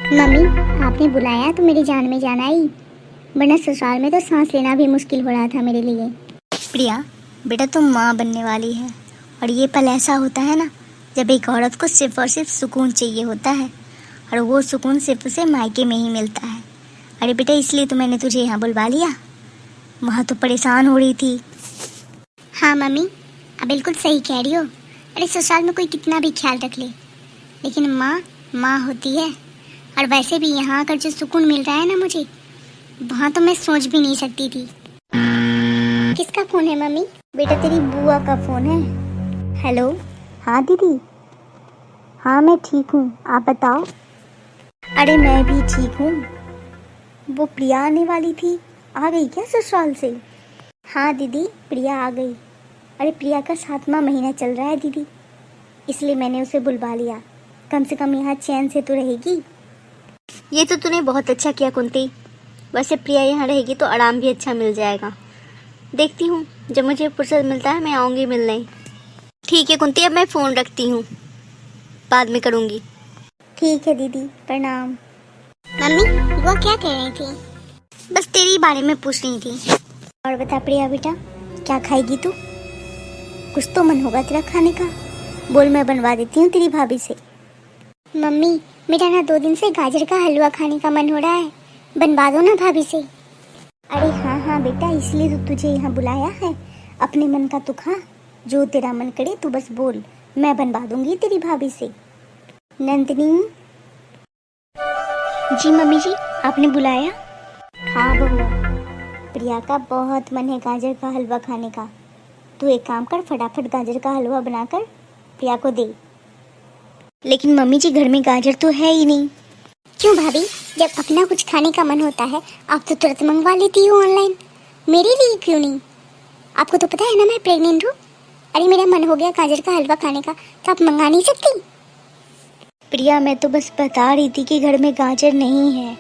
Mummy, आपने बुलाया तो मेरी जान में जान आई, वरना ससुराल में तो सांस लेना भी मुश्किल हो रहा था मेरे लिए। प्रिया, बेटा तुम माँ बनने वाली है और ये पल ऐसा होता है ना जब एक औरत को सिर्फ और सिर्फ सुकून चाहिए होता है, और वो सुकून सिर्फ उसे मायके में ही मिलता है। अरे बेटा, इसलिए तो मैंने तुझे यहाँ बुलवा लिया। वहाँ तो परेशान हो रही थी। हाँ मम्मी, आप बिल्कुल सही कह रही हो। अरे ससुराल में कोई कितना भी ख्याल रख ले, लेकिन माँ माँ होती है। और वैसे भी यहाँ आकर जो सुकून मिल रहा है ना मुझे, वहाँ तो मैं सोच भी नहीं सकती थी। किसका फ़ोन है मम्मी? बेटा तेरी बुआ का फ़ोन है। हेलो। हाँ दीदी। हाँ मैं ठीक हूँ, आप बताओ। अरे मैं भी ठीक हूँ। वो प्रिया आने वाली थी, आ गई क्या ससुराल से? हाँ दीदी, प्रिया आ गई। अरे प्रिया का 7वां महीना चल रहा है दीदी, इसलिए मैंने उसे बुलवा लिया। कम से कम यहाँ चैन से तो रहेगी। ये तो तूने बहुत अच्छा किया कुंती। वैसे प्रिया यहाँ रहेगी तो आराम भी अच्छा मिल जाएगा। देखती हूँ, जब मुझे फुर्सत मिलता है मैं आऊँगी मिलने। ठीक है कुंती, अब मैं फ़ोन रखती हूँ, बाद में करूँगी। ठीक है दीदी, प्रणाम। मम्मी, वो क्या कह रही थी? बस तेरी बारे में पूछ रही थी। और बता प्रिया बेटा, क्या खाएगी तू? कुछ तो मन होगा तेरा खाने का, बोल मैं बनवा देती हूँ तेरी भाभी से। मम्मी, मेरा ना 2 दिन से गाजर का हलवा खाने का मन हो रहा है, बनवा दो ना भाभी से। अरे हाँ हाँ बेटा, इसलिए तो तुझे यहाँ बुलाया है। अपने मन का तो खा, जो तेरा मन करे तू बस बोल, मैं बनवा दूंगी तेरी भाभी से। नंदिनी। जी मम्मी जी, आपने बुलाया? हाँ बहू, प्रिया का बहुत मन है गाजर का हलवा खाने का। तू एक काम कर, फटाफट गाजर का हलवा बनाकर प्रिया को दे। लेकिन मम्मी जी, घर में गाजर तो है ही नहीं। क्यों भाभी, जब अपना कुछ खाने का मन होता है आप तो तुरंत मंगवा लेती हो ऑनलाइन, मेरे लिए क्यों नहीं? आपको तो पता है ना मैं प्रेग्नेंट हूँ। अरे मेरा मन हो गया गाजर का हलवा खाने का, तो आप मंगा नहीं सकती? प्रिया मैं तो बस बता रही थी कि घर में गाजर नहीं है।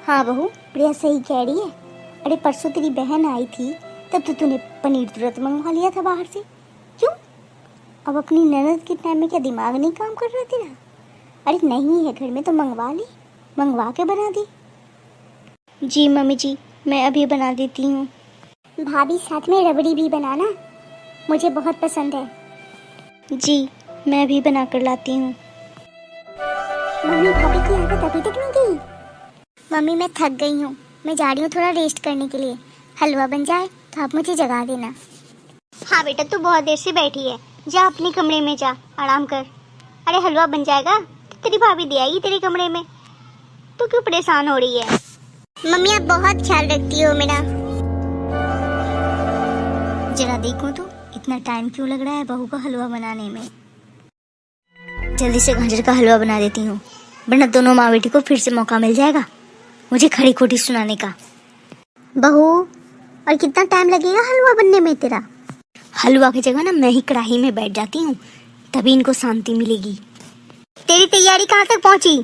हाँ बहू, प्रिया सही कह रही है। अरे परसों तेरी बहन आई थी, तब तो तूने पनीर तुरंत मंगवा लिया था बाहर से। क्यों? अब अपनी ननद के टाइम में क्या दिमाग नहीं काम कर रहा तेरा? अरे नहीं है घर में तो मंगवा ली, मंगवा के बना दी। जी मम्मी जी, मैं अभी बना देती हूँ। भाभी साथ में रबड़ी भी बनाना, मुझे बहुत पसंद है। जी, मैं अभी बना कर लाती हूँ। मम्मी, भाभी की आदत अभी तक नहीं गई? मम्मी मैं थक गई हूँ, मैं जा रही हूँ थोड़ा रेस्ट करने के लिए। हलवा बन जाए तो आप मुझे जगा देना। हाँ बेटा, तू बहुत देर से बैठी है, जा अपने कमरे में जा, आराम कर। अरे हलवा बन जाएगा तो तेरी भाभी दे आएगी तेरे कमरे में, तू क्यों परेशान हो रही है? मम्मी आप बहुत ख्याल रखती हो मेरा। जरा देखो तो इतना टाइम क्यों लग रहा है बहू का हलवा बनाने में। जल्दी से गाजर का हलवा बना देती हूँ, वरना दोनों माँ बेटी को फिर से मौका मिल जाएगा मुझे खड़ी खोटी सुनाने का। बहू, और कितना टाइम लगेगा हलवा बनने में तेरा? हलवा की जगह ना मैं ही कढ़ाई में बैठ जाती हूँ, तभी इनको शांति मिलेगी। तेरी तैयारी कहाँ तक पहुँची?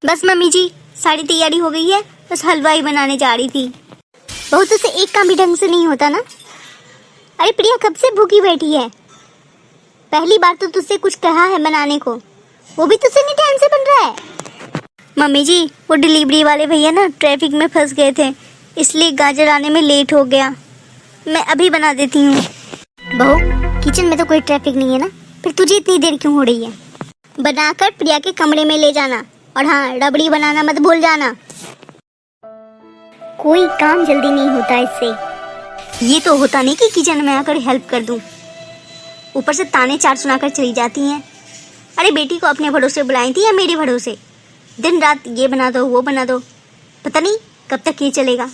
बस मम्मी जी, सारी तैयारी हो गई है, बस हलवा ही बनाने जा रही थी। बहू तुझसे एक काम भी ढंग से नहीं होता ना? अरे प्रिया कब से भूखी बैठी है, पहली बार तो तुझसे कुछ कहा है बनाने को, वो भी तुझसे नहीं टाइम से बन रहा है। मम्मी जी, वो डिलीवरी वाले भैया ना ट्रैफिक में फंस गए थे, इसलिए गाजर आने में लेट हो गया। मैं अभी बना देती हूँ। बहू, किचन में तो कोई ट्रैफिक नहीं है ना, फिर तुझे इतनी देर क्यों हो रही है? बनाकर प्रिया के कमरे में ले जाना, और हाँ रबड़ी बनाना मत भूल जाना। कोई काम जल्दी नहीं होता इससे। ये तो होता नहीं कि किचन में आकर हेल्प कर दूं, ऊपर से ताने चार सुनाकर चली जाती हैं। अरे बेटी को अपने भरोसे बुलाई थी या मेरे भरोसे? दिन रात ये बना दो वो बना दो, पता नहीं कब तक ये चलेगा।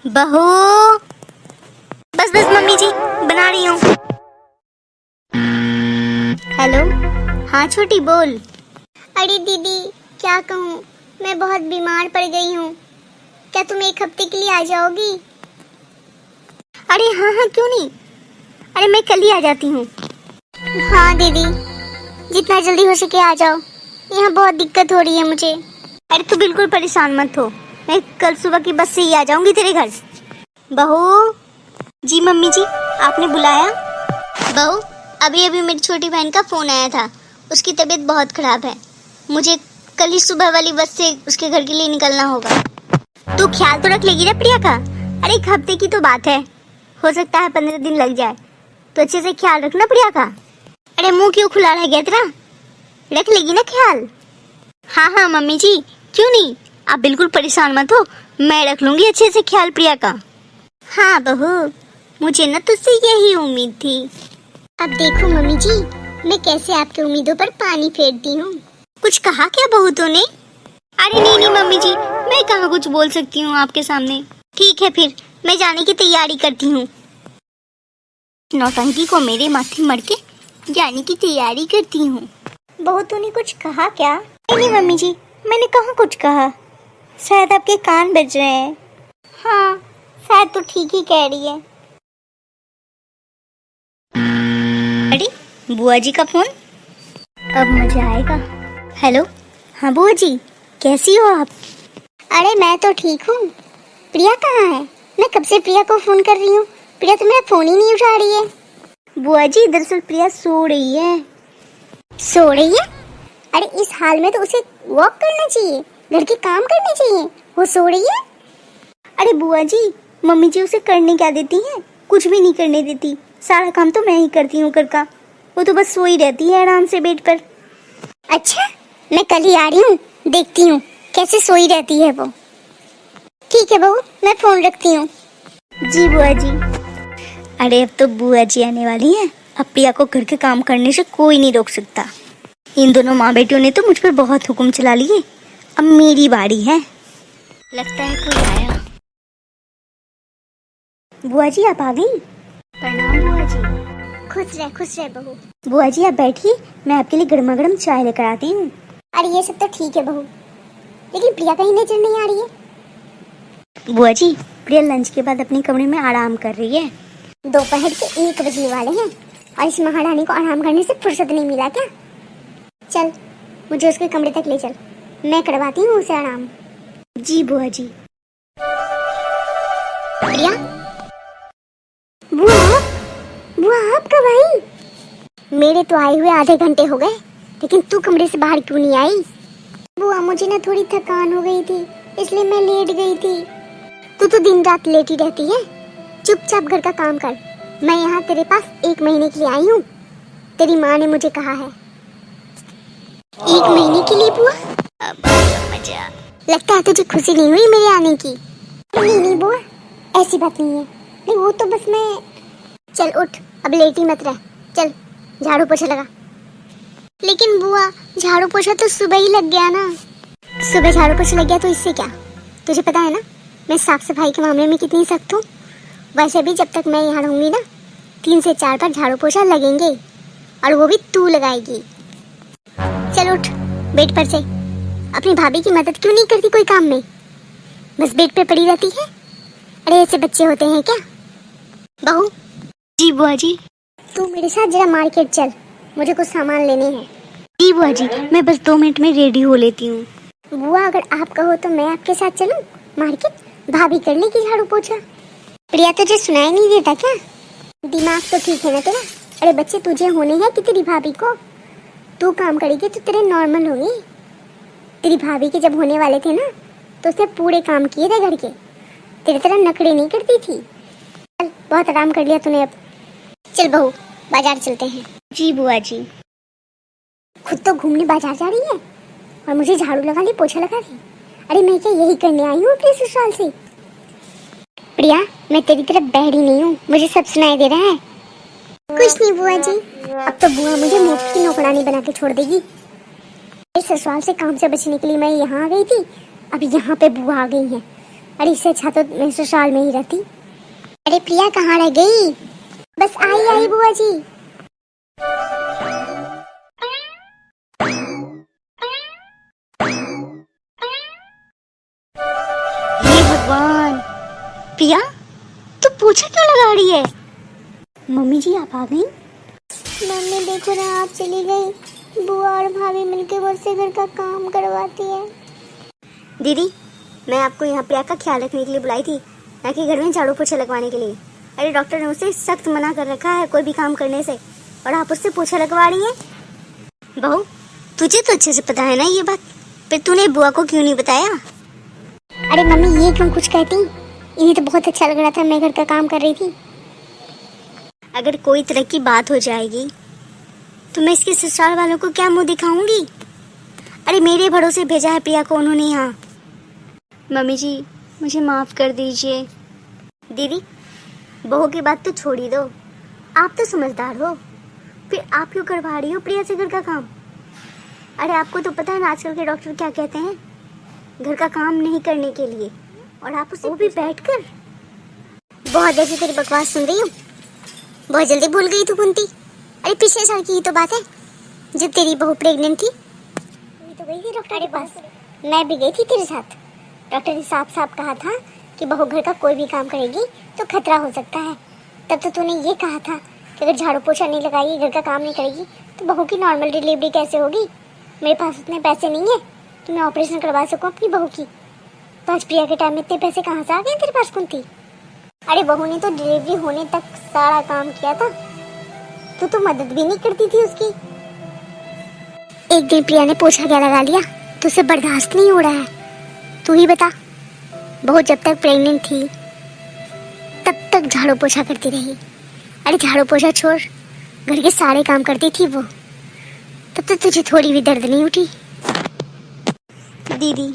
बहू, बस बस मम्मी जी, बना रही हूँ। हेलो। हाँ छोटी बोल। अरे दीदी क्या कहूँ, मैं बहुत बीमार पड़ गई हूँ, क्या तुम 1 हफ्ते के लिए आ जाओगी? अरे हाँ हाँ क्यों नहीं, अरे मैं कल ही आ जाती हूँ। हाँ दीदी, जितना जल्दी हो सके आ जाओ, यहाँ बहुत दिक्कत हो रही है मुझे। अरे तू बिल्कुल परेशान मत हो, मैं कल सुबह की बस से ही आ जाऊंगी तेरे घर। बहू। जी मम्मी जी, आपने बुलाया? बहू, अभी अभी मेरी छोटी बहन का फ़ोन आया था, उसकी तबीयत बहुत ख़राब है, मुझे कल ही सुबह वाली बस से उसके घर के लिए निकलना होगा। तू ख्याल तो रख लेगी ना प्रिया का? अरे 1 हफ्ते की तो बात है, हो सकता है 15 दिन लग जाए, तो अच्छे से ख्याल रखना प्रिया का। अरे मुंह क्यों खुला रह गया तेरा? रख लेगी ना ख्याल? हाँ हाँ मम्मी जी, क्यों नहीं, आप बिल्कुल परेशान मत हो, मैं रख लूंगी अच्छे से ख्याल प्रिया का। हाँ बहू, मुझे ना तुझसे यही उम्मीद थी। अब देखो मम्मी जी, मैं कैसे आपकी उम्मीदों पर पानी फेरती हूँ। कुछ कहा क्या बहू तूने? अरे नहीं नहीं मम्मी जी, मैं कहाँ कुछ बोल सकती हूँ आपके सामने। ठीक है फिर मैं जाने की तैयारी करती हूँ। नौटंकी को मेरे माथे मर के जाने की तैयारी करती हूँ। बहू तूने कुछ कहा क्या? नहीं मम्मी जी, मैंने कहाँ कुछ कहा, शायद आपके कान बज रहे हैं। हाँ शायद तो ठीक ही कह रही है। अरे बुआ जी का फोन, अब मजा आएगा। हेलो, हाँ बुआ जी, कैसी हो आप? अरे मैं तो ठीक हूँ, प्रिया कहाँ है? मैं कब से प्रिया को फोन कर रही हूँ, प्रिया तो मेरा फोन ही नहीं उठा रही है। बुआ जी दरअसल प्रिया सो रही है। सो रही है? अरे इस हाल में तो उसे वॉक करना चाहिए, घर के काम करने चाहिए, वो सो रही है। अरे बुआ जी, मम्मी जी उसे करने क्या देती हैं? कुछ भी नहीं करने देती, सारा काम तो मैं ही करती हूँ घर का, वो तो बस सोई रहती है आराम से बेड पर। अच्छा, मैं कल ही आ रही हूँ, देखती हूँ कैसे सोई रहती है वो। ठीक है बहू, मैं फोन रखती हूँ। जी बुआ जी। अरे अब तो बुआ जी आने वाली हैं, अब प्रिया को घर के काम करने से कोई नहीं रोक सकता। इन दोनों माँ बेटियों ने तो मुझ पर बहुत हुक्म चला लिए, अब मेरी बारी है। लगता है कोई आया। बुआ जी आप आ गई? प्रणाम बुआ जी। खुश रह बहू। बुआ जी आप बैठिए, मैं आपके लिए गर्मा गर्म चाय लेकर आती हूँ। अरे ये सब तो ठीक है बहू, लेकिन प्रिया कहीं नजर नहीं आ रही है। बुआ जी प्रिया लंच के बाद अपने कमरे में आराम कर रही है। दोपहर के 1 बजने वाले हैं और इस महारानी को आराम करने से फुर्सत नहीं मिला क्या? चल मुझे उसके कमरे तक ले चल, मैं करवाती हूँ उसे आराम। जी बुआ जी। प्रिया, बुआ बुआ आप कब आई? मेरे तो आए हुए आधे घंटे हो गए, लेकिन तू कमरे से बाहर क्यों नहीं आई? बुआ मुझे ना थोड़ी थकान हो गई थी, इसलिए मैं लेट गई थी। तू तो दिन रात लेटी रहती है, चुपचाप घर का काम कर। मैं यहाँ तेरे पास 1 महीने के लिए आई हूँ, तेरी माँ ने मुझे कहा है। 1 महीने के लिए बुआ? अब मजा। लगता है तुझे खुशी नहीं हुई मेरे आने की। नहीं बुआ, ऐसी बात नहीं है। नहीं वो तो बस मैं। चल उठ, अब लेटी मत रह, चल झाड़ू पोछा लगा। लेकिन बुआ झाड़ू पोछा तो सुबह ही लग गया ना। सुबह झाड़ू पोछा लग गया तो इससे क्या? तुझे पता है ना मैं साफ सफाई के मामले में कितनी सख्त हूँ। वैसे भी जब तक मैं यहाँ रहूंगी ना, 3 से 4 बार झाड़ू पोछा लगेंगे, और वो भी तू लगाएगी। चल उठ बेड पर से। अपनी भाभी की मदद क्यों नहीं करती कोई काम में, बस बेड पे पड़ी रहती है। अरे ऐसे बच्चे होते हैं क्या? बहू। जी बुआ जी। तू मेरे साथ जरा मार्केट चल, मुझे कुछ सामान लेने हैं। जी बुआ जी, मैं बस 2 मिनट में रेडी हो लेती हूँ। बुआ अगर आप कहो तो मैं आपके साथ चलूं मार्केट, भाभी कर लेगी झाड़ू पोछा। प्रिया तुझे सुनाई नहीं देता क्या? दिमाग तो ठीक है ना तेरा? अरे बच्चे तुझे होने हैं कि तेरी भाभी को? तू काम करेगी तो तेरे नॉर्मल होंगे। तेरी भाभी के जब होने वाले थे ना, तो उसने पूरे काम किए थे घर के, तेरी तरह नखरे नहीं करती थी। चल बहुत आराम कर लिया तूने, अब चल बहू बाजार चलते हैं। जी बुआ जी। खुद तो घूमने बाजार जा रही है और मुझे झाड़ू लगा ली, पोछा लगा ली। अरे मैं क्या यही करने आई हूँ अपने ससुराल से? प्रिया मैं तेरी तरफ बहरी नहीं हूँ, मुझे सब सुनाई दे रहा है। कुछ नहीं बुआ जी, अब तो बुआ मुझे मुफ्त की नौकरानी बना के छोड़ देगी। इस ससुराल से काम से बचने के लिए मैं यहाँ आ गई थी, अब यहाँ पे बुआ आ गई है। अरे इससे अच्छा तो मैं ससुराल में ही रहती। अरे प्रिया कहाँ रह गई? बस आई बुआ जी। हे भगवान, प्रिया तू पोछा क्यों लगा रही है? मम्मी जी आप आ गई? मम्मी देखो ना, आप चली गई। बुआ और भाभी मिलकर मुझसे घर का काम करवाती है। दीदी मैं आपको यहाँ प्रिया का ख्याल रखने के लिए बुलाई थी, ना कि घर में झाड़ू पोछा लगवाने के लिए। अरे डॉक्टर ने उसे सख्त मना कर रखा है कोई भी काम करने से, और आप उससे पोछा लगवा रही हैं। बहू तुझे तो अच्छे से पता है ना ये बात, फिर तूने बुआ को क्यों नहीं बताया? अरे मम्मी, ये क्यों कुछ कहती? इन्हें तो बहुत अच्छा लग रहा था, मैं घर का काम कर रही थी। अगर कोई तरह की बात हो जाएगी तो मैं इसके ससुराल वालों को क्या मुंह दिखाऊंगी? अरे मेरे भरोसे भेजा है प्रिया को उन्होंने यहाँ। मम्मी जी, मुझे माफ़ कर दीजिए। दीदी, बहू की बात तो छोड़ ही दो, आप तो समझदार हो, फिर आप क्यों करवा रही हो प्रिया से घर का काम? अरे आपको तो पता है ना आजकल के डॉक्टर क्या कहते हैं, घर का काम नहीं करने के लिए, और आप उसे वो भी बैठकर। बहुत देर से तेरी बकवास सुन रही हूँ, बहुत जल्दी भूल गई तू कुंती। अरे पिछले साल की ही तो बात है, जब तेरी बहू प्रेग्नेंट थी। मैं तो गई थी डॉक्टर के पास, मैं भी गई थी तेरे साथ। डॉक्टर ने साफ साफ कहा था कि बहू घर का कोई भी काम करेगी तो खतरा हो सकता है। तब तो तूने ये कहा था कि अगर झाड़ू पोछा नहीं लगाएगी, घर का काम नहीं करेगी, तो बहू की नॉर्मल डिलीवरी कैसे होगी? मेरे पास उतने पैसे नहीं है कि मैं ऑपरेशन करवा सकूँ अपनी बहू की। तो आज प्रिया के टाइम में इतने पैसे कहाँ से आ गए तेरे पास कुंती? अरे बहू ने तो डिलीवरी होने तक सारा काम किया था, तू तो मदद भी नहीं करती थी उसकी। एक दिन प्रिया ने पोछा क्या लगा लिया तो उसे बर्दाश्त नहीं हो रहा है। तू ही बता, बहू जब तक प्रेग्नेंट थी तब तक झाड़ू पोछा करती रही। अरे झाड़ू पोछा छोड़, घर के सारे काम करती थी वो, तब तक तुझे थोड़ी भी दर्द नहीं उठी? दीदी,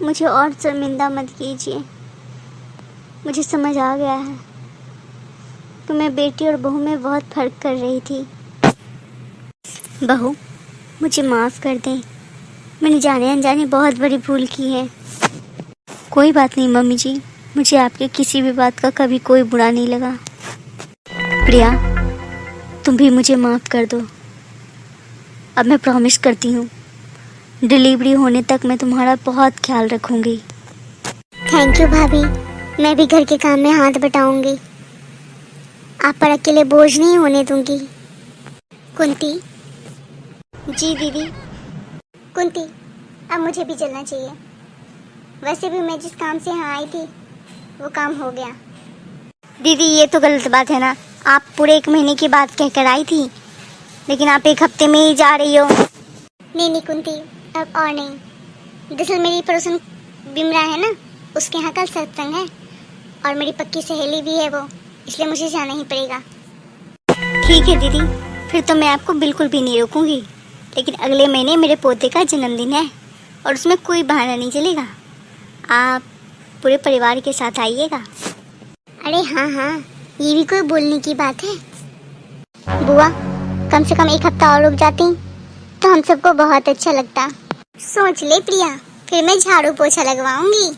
मुझे और शर्मिंदा मत कीजिए। मुझे समझ आ गया है कि मैं बेटी और बहू में बहुत फ़र्क कर रही थी। बहू, मुझे माफ़ कर दें, मैंने जाने अनजाने बहुत बड़ी भूल की है। कोई बात नहीं मम्मी जी, मुझे आपके किसी भी बात का कभी कोई बुरा नहीं लगा। प्रिया, तुम भी मुझे माफ़ कर दो। अब मैं प्रॉमिस करती हूँ, डिलीवरी होने तक मैं तुम्हारा बहुत ख्याल रखूँगी। थैंक यू भाभी, मैं भी घर के काम में हाथ बटाऊंगी, आप पर अकेले बोझ नहीं होने दूंगी। कुंती। जी दीदी। कुंती, अब मुझे भी चलना चाहिए। वैसे भी मैं जिस काम से यहाँ आई थी वो काम हो गया। दीदी, ये तो गलत बात है ना, आप पूरे 1 महीने की बात कहकर आई थी, लेकिन आप 1 हफ्ते में ही जा रही हो। नहीं कुंती, अब और नहीं। दरअसल मेरी पड़ोसन बिमरा है ना, उसके यहाँ कल सत्संग है और मेरी पक्की सहेली भी है वो, इसलिए मुझे जाना ही पड़ेगा। ठीक है दीदी, फिर तो मैं आपको बिल्कुल भी नहीं रोकूंगी, लेकिन अगले महीने मेरे पोते का जन्मदिन है और उसमें कोई बहाना नहीं चलेगा। आप पूरे परिवार के साथ आइएगा। अरे हाँ, ये भी कोई बोलने की बात है। बुआ, कम से कम 1 हफ्ता और रुक जाती तो हम सबको बहुत अच्छा लगता। सोच ले प्रिया, फिर मैं झाड़ू पोछा लगवाऊंगी।